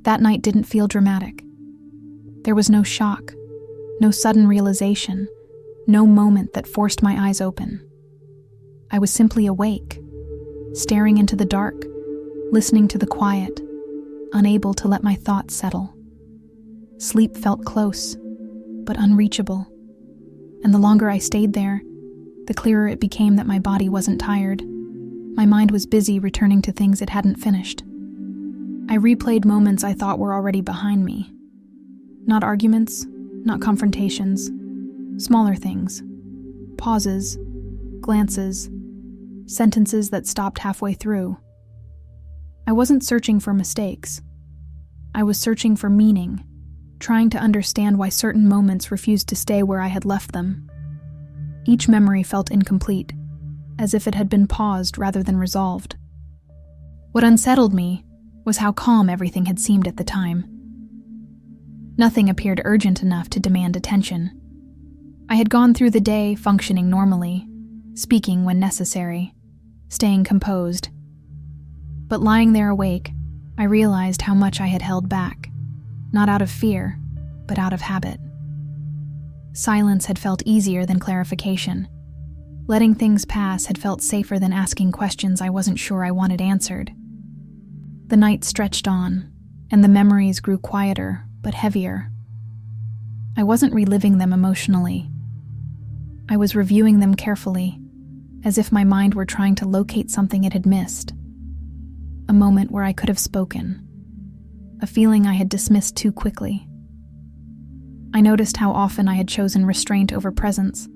That night didn't feel dramatic. There was no shock, no sudden realization, no moment that forced my eyes open. I was simply awake, staring into the dark, listening to the quiet, unable to let my thoughts settle. Sleep felt close, but unreachable, and the longer I stayed there, the clearer it became that my body wasn't tired. My mind was busy returning to things it hadn't finished. I replayed moments I thought were already behind me. Not arguments, not confrontations, smaller things. Pauses, glances, sentences that stopped halfway through. I wasn't searching for mistakes. I was searching for meaning, trying to understand why certain moments refused to stay where I had left them. Each memory felt incomplete, as if it had been paused rather than resolved. What unsettled me was how calm everything had seemed at the time. Nothing appeared urgent enough to demand attention. I had gone through the day functioning normally, speaking when necessary, staying composed. But lying there awake, I realized how much I had held back, not out of fear, but out of habit. Silence had felt easier than clarification. Letting things pass had felt safer than asking questions I wasn't sure I wanted answered. The night stretched on, and the memories grew quieter, but heavier. I wasn't reliving them emotionally. I was reviewing them carefully, as if my mind were trying to locate something it had missed. A moment where I could have spoken. A feeling I had dismissed too quickly. I noticed how often I had chosen restraint over presence,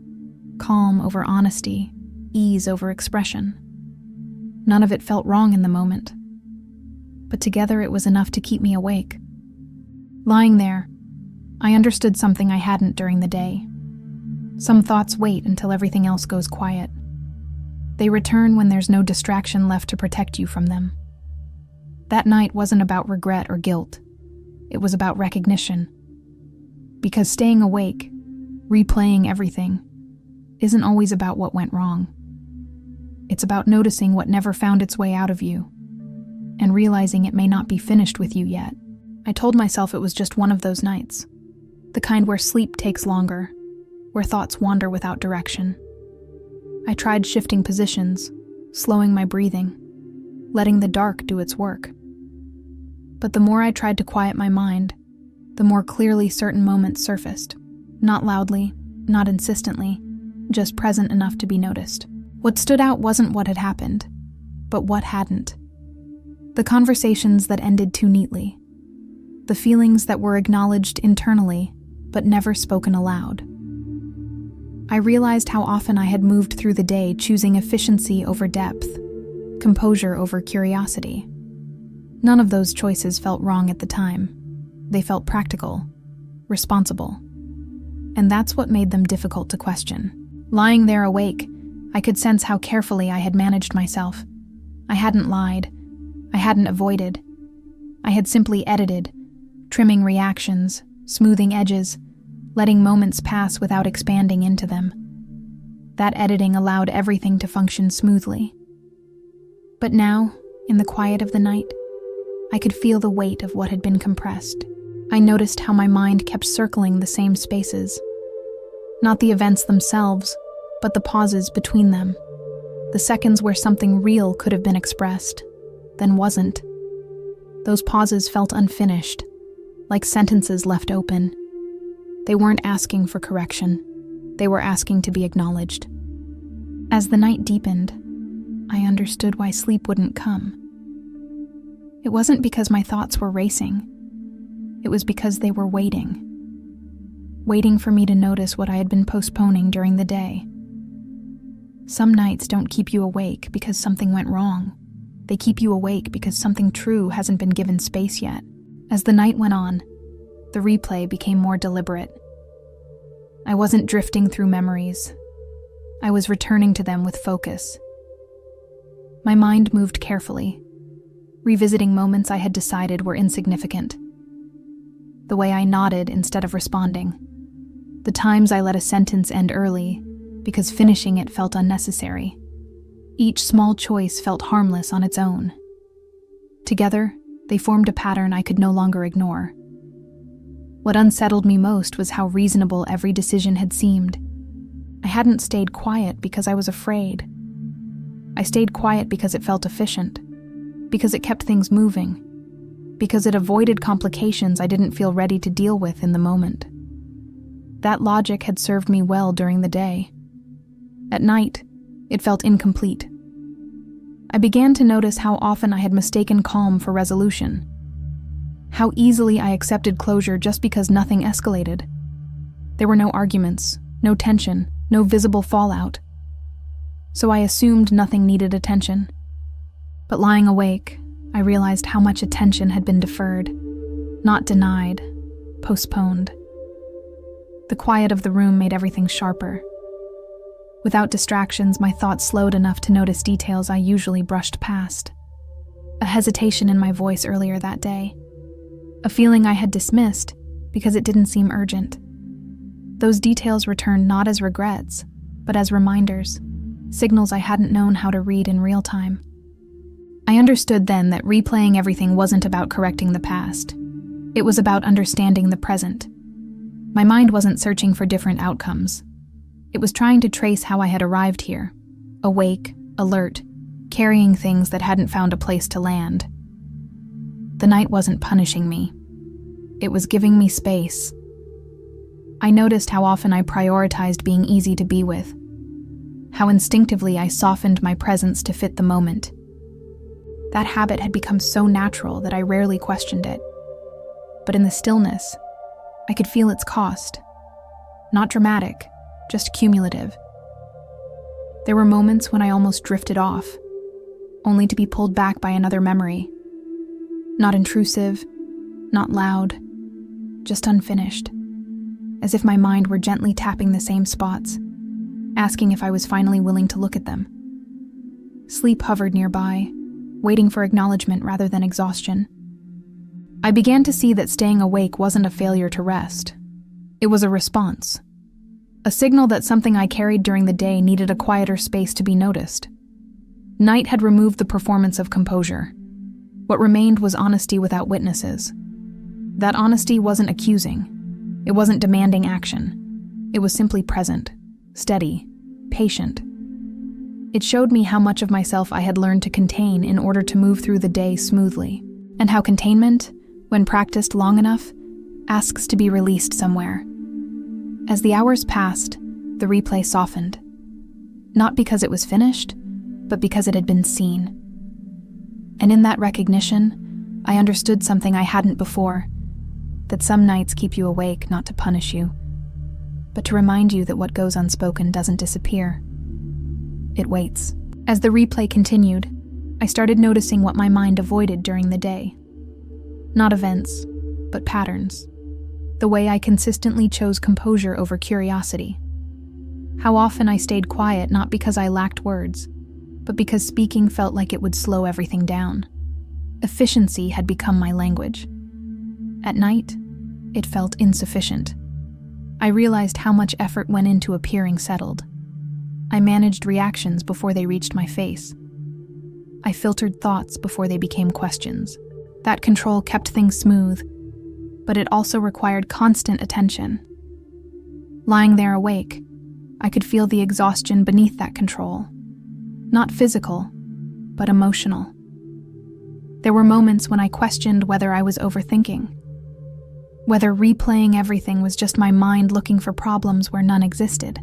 calm over honesty, ease over expression. None of it felt wrong in the moment, but together it was enough to keep me awake. Lying there, I understood something I hadn't during the day. Some thoughts wait until everything else goes quiet. They return when there's no distraction left to protect you from them. That night wasn't about regret or guilt. It was about recognition. Because staying awake, replaying everything, isn't always about what went wrong. It's about noticing what never found its way out of you, and realizing it may not be finished with you yet. I told myself it was just one of those nights, the kind where sleep takes longer, where thoughts wander without direction. I tried shifting positions, slowing my breathing, letting the dark do its work. But the more I tried to quiet my mind, the more clearly certain moments surfaced, not loudly, not insistently, just present enough to be noticed. What stood out wasn't what had happened, but what hadn't. The conversations that ended too neatly. The feelings that were acknowledged internally, but never spoken aloud. I realized how often I had moved through the day choosing efficiency over depth, composure over curiosity. None of those choices felt wrong at the time. They felt practical, responsible. And that's what made them difficult to question. Lying there awake, I could sense how carefully I had managed myself. I hadn't lied. I hadn't avoided. I had simply edited, trimming reactions, smoothing edges, letting moments pass without expanding into them. That editing allowed everything to function smoothly. But now, in the quiet of the night, I could feel the weight of what had been compressed. I noticed how my mind kept circling the same spaces. Not the events themselves, but the pauses between them. The seconds where something real could have been expressed, then wasn't. Those pauses felt unfinished, like sentences left open. They weren't asking for correction. They were asking to be acknowledged. As the night deepened, I understood why sleep wouldn't come. It wasn't because my thoughts were racing. It was because they were waiting. Waiting for me to notice what I had been postponing during the day. Some nights don't keep you awake because something went wrong. They keep you awake because something true hasn't been given space yet. As the night went on, the replay became more deliberate. I wasn't drifting through memories. I was returning to them with focus. My mind moved carefully, revisiting moments I had decided were insignificant. The way I nodded instead of responding. The times I let a sentence end early because finishing it felt unnecessary. Each small choice felt harmless on its own. Together, They formed a pattern I could no longer ignore. What unsettled me most was how reasonable every decision had seemed. I hadn't stayed quiet because I was afraid. I stayed quiet because it felt efficient, because it kept things moving, because it avoided complications I didn't feel ready to deal with in the moment. That logic had served me well during the day. At night, it felt incomplete. I began to notice how often I had mistaken calm for resolution, how easily I accepted closure just because nothing escalated. There were no arguments, no tension, no visible fallout. So I assumed nothing needed attention. But lying awake, I realized how much attention had been deferred, not denied, postponed. The quiet of the room made everything sharper. Without distractions, my thoughts slowed enough to notice details I usually brushed past. A hesitation in my voice earlier that day. A feeling I had dismissed because it didn't seem urgent. Those details returned not as regrets, but as reminders, signals I hadn't known how to read in real time. I understood then that replaying everything wasn't about correcting the past. It was about understanding the present. My mind wasn't searching for different outcomes. It was trying to trace how I had arrived here, awake, alert, carrying things that hadn't found a place to land. The night wasn't punishing me. It was giving me space. I noticed how often I prioritized being easy to be with, how instinctively I softened my presence to fit the moment. That habit had become so natural that I rarely questioned it. But in the stillness, I could feel its cost. Not dramatic, just cumulative. There were moments when I almost drifted off, only to be pulled back by another memory. Not intrusive, not loud, just unfinished, as if my mind were gently tapping the same spots, asking if I was finally willing to look at them. Sleep hovered nearby, waiting for acknowledgement rather than exhaustion. I began to see that staying awake wasn't a failure to rest. It was a response. A signal that something I carried during the day needed a quieter space to be noticed. Night had removed the performance of composure. What remained was honesty without witnesses. That honesty wasn't accusing. It wasn't demanding action. It was simply present, steady, patient. It showed me how much of myself I had learned to contain in order to move through the day smoothly, and how containment, when practiced long enough, asks to be released somewhere. As the hours passed, the replay softened. Not because it was finished, but because it had been seen. And in that recognition, I understood something I hadn't before, that some nights keep you awake not to punish you, but to remind you that what goes unspoken doesn't disappear. It waits. As the replay continued, I started noticing what my mind avoided during the day. Not events, but patterns. The way I consistently chose composure over curiosity. How often I stayed quiet not because I lacked words, but because speaking felt like it would slow everything down. Efficiency had become my language. At night, it felt insufficient. I realized how much effort went into appearing settled. I managed reactions before they reached my face. I filtered thoughts before they became questions. That control kept things smooth, but it also required constant attention. Lying there awake, I could feel the exhaustion beneath that control. Not physical, but emotional. There were moments when I questioned whether I was overthinking, whether replaying everything was just my mind looking for problems where none existed.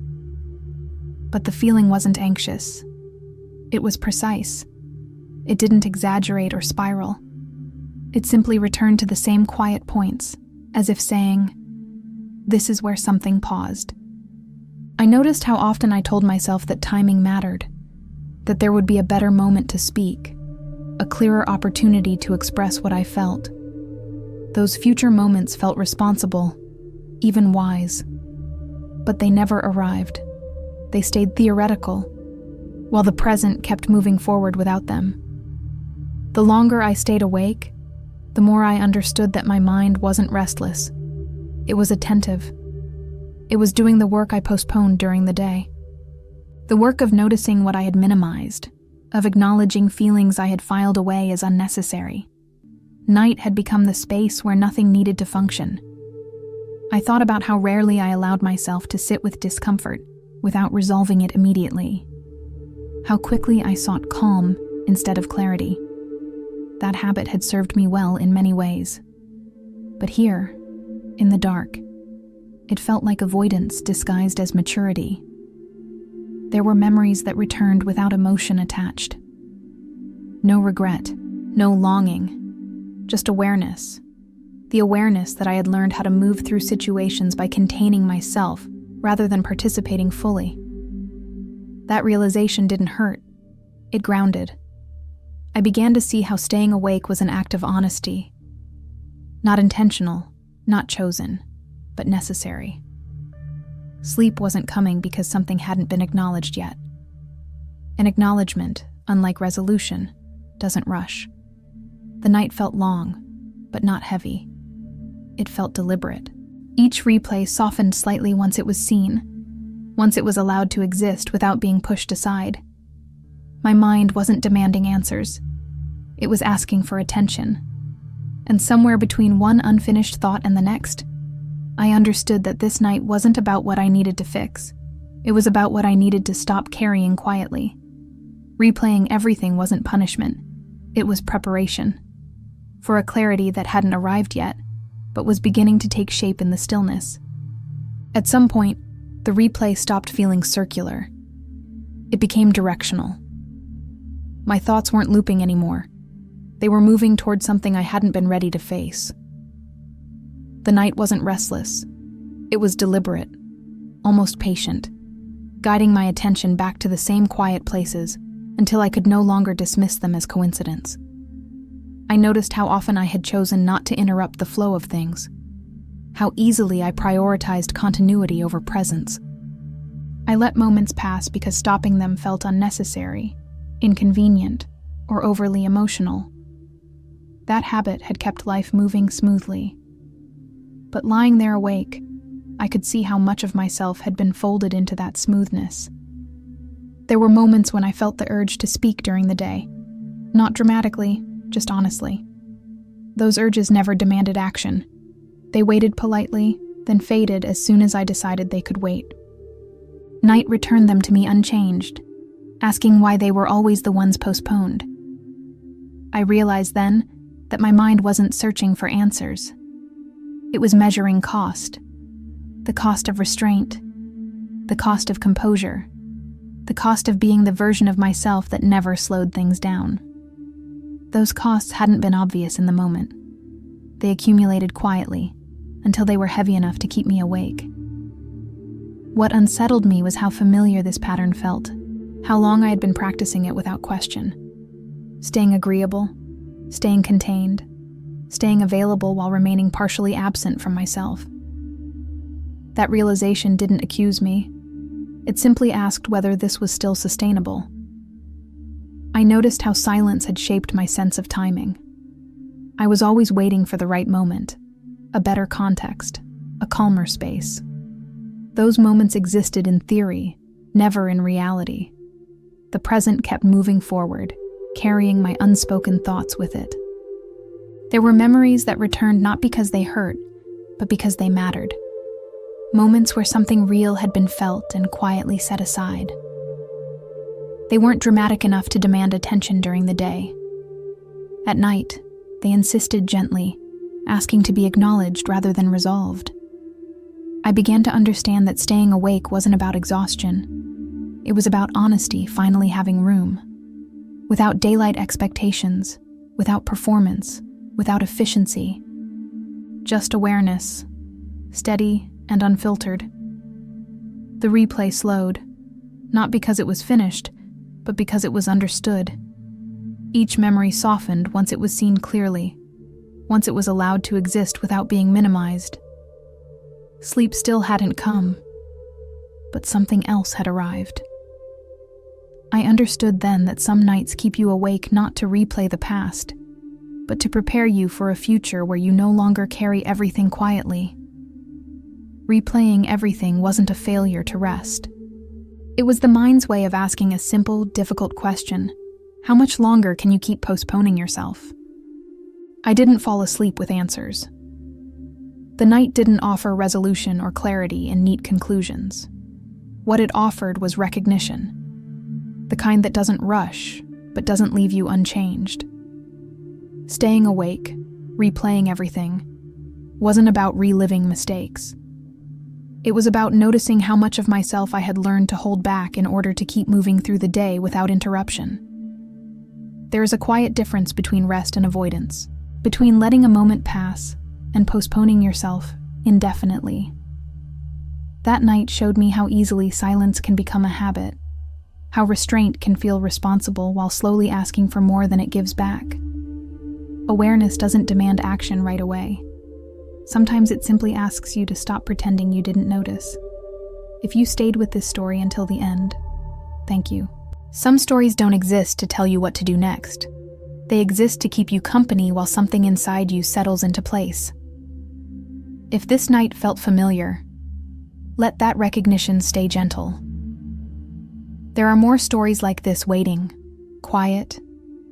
But the feeling wasn't anxious. It was precise. It didn't exaggerate or spiral. It simply returned to the same quiet points, as if saying, "This is where something paused." I noticed how often I told myself that timing mattered, that there would be a better moment to speak, a clearer opportunity to express what I felt. Those future moments felt responsible, even wise. But they never arrived. They stayed theoretical, while the present kept moving forward without them. The longer I stayed awake, the more I understood that my mind wasn't restless. It was attentive. It was doing the work I postponed during the day. The work of noticing what I had minimized, of acknowledging feelings I had filed away as unnecessary. Night had become the space where nothing needed to function. I thought about how rarely I allowed myself to sit with discomfort without resolving it immediately. How quickly I sought calm instead of clarity. That habit had served me well in many ways. But here, in the dark, it felt like avoidance disguised as maturity. There were memories that returned without emotion attached. No regret, no longing, just awareness. The awareness that I had learned how to move through situations by containing myself rather than participating fully. That realization didn't hurt. It grounded. I began to see how staying awake was an act of honesty. Not intentional, not chosen, but necessary. Sleep wasn't coming because something hadn't been acknowledged yet. An acknowledgement, unlike resolution, doesn't rush. The night felt long, but not heavy. It felt deliberate. Each replay softened slightly once it was seen, once it was allowed to exist without being pushed aside. My mind wasn't demanding answers. It was asking for attention. And somewhere between one unfinished thought and the next, I understood that this night wasn't about what I needed to fix. It was about what I needed to stop carrying quietly. Replaying everything wasn't punishment. It was preparation. For a clarity that hadn't arrived yet, but was beginning to take shape in the stillness. At some point, the replay stopped feeling circular. It became directional. My thoughts weren't looping anymore. They were moving toward something I hadn't been ready to face. The night wasn't restless. It was deliberate, almost patient, guiding my attention back to the same quiet places until I could no longer dismiss them as coincidence. I noticed how often I had chosen not to interrupt the flow of things, how easily I prioritized continuity over presence. I let moments pass because stopping them felt unnecessary, inconvenient, or overly emotional. That habit had kept life moving smoothly. But lying there awake, I could see how much of myself had been folded into that smoothness. There were moments when I felt the urge to speak during the day, not dramatically, just honestly. Those urges never demanded action. They waited politely, then faded as soon as I decided they could wait. Night returned them to me unchanged, asking why they were always the ones postponed. I realized then that my mind wasn't searching for answers. It was measuring cost. The cost of restraint. The cost of composure. The cost of being the version of myself that never slowed things down. Those costs hadn't been obvious in the moment. They accumulated quietly, until they were heavy enough to keep me awake. What unsettled me was how familiar this pattern felt, how long I had been practicing it without question. Staying agreeable, staying contained, staying available while remaining partially absent from myself. That realization didn't accuse me. It simply asked whether this was still sustainable. I noticed how silence had shaped my sense of timing. I was always waiting for the right moment, a better context, a calmer space. Those moments existed in theory, never in reality. The present kept moving forward, carrying my unspoken thoughts with it. There were memories that returned not because they hurt, but because they mattered. Moments where something real had been felt and quietly set aside. They weren't dramatic enough to demand attention during the day. At night, they insisted gently, asking to be acknowledged rather than resolved. I began to understand that staying awake wasn't about exhaustion. It was about honesty finally having room. Without daylight expectations, without performance, without efficiency. Just awareness, steady and unfiltered. The replay slowed, not because it was finished, but because it was understood. Each memory softened once it was seen clearly, once it was allowed to exist without being minimized. Sleep still hadn't come, but something else had arrived. I understood then that some nights keep you awake not to replay the past, but to prepare you for a future where you no longer carry everything quietly. Replaying everything wasn't a failure to rest. It was the mind's way of asking a simple, difficult question. How much longer can you keep postponing yourself? I didn't fall asleep with answers. The night didn't offer resolution or clarity in neat conclusions. What it offered was recognition, the kind that doesn't rush, but doesn't leave you unchanged. Staying awake, replaying everything, wasn't about reliving mistakes. It was about noticing how much of myself I had learned to hold back in order to keep moving through the day without interruption. There is a quiet difference between rest and avoidance, between letting a moment pass and postponing yourself indefinitely. That night showed me how easily silence can become a habit, how restraint can feel responsible while slowly asking for more than it gives back. Awareness doesn't demand action right away. Sometimes it simply asks you to stop pretending you didn't notice. If you stayed with this story until the end, thank you. Some stories don't exist to tell you what to do next. They exist to keep you company while something inside you settles into place. If this night felt familiar, let that recognition stay gentle. There are more stories like this waiting, quiet,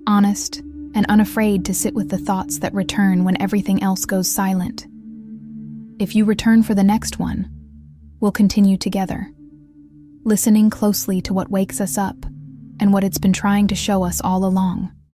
honest, and unafraid to sit with the thoughts that return when everything else goes silent. If you return for the next one, we'll continue together, listening closely to what wakes us up and what it's been trying to show us all along.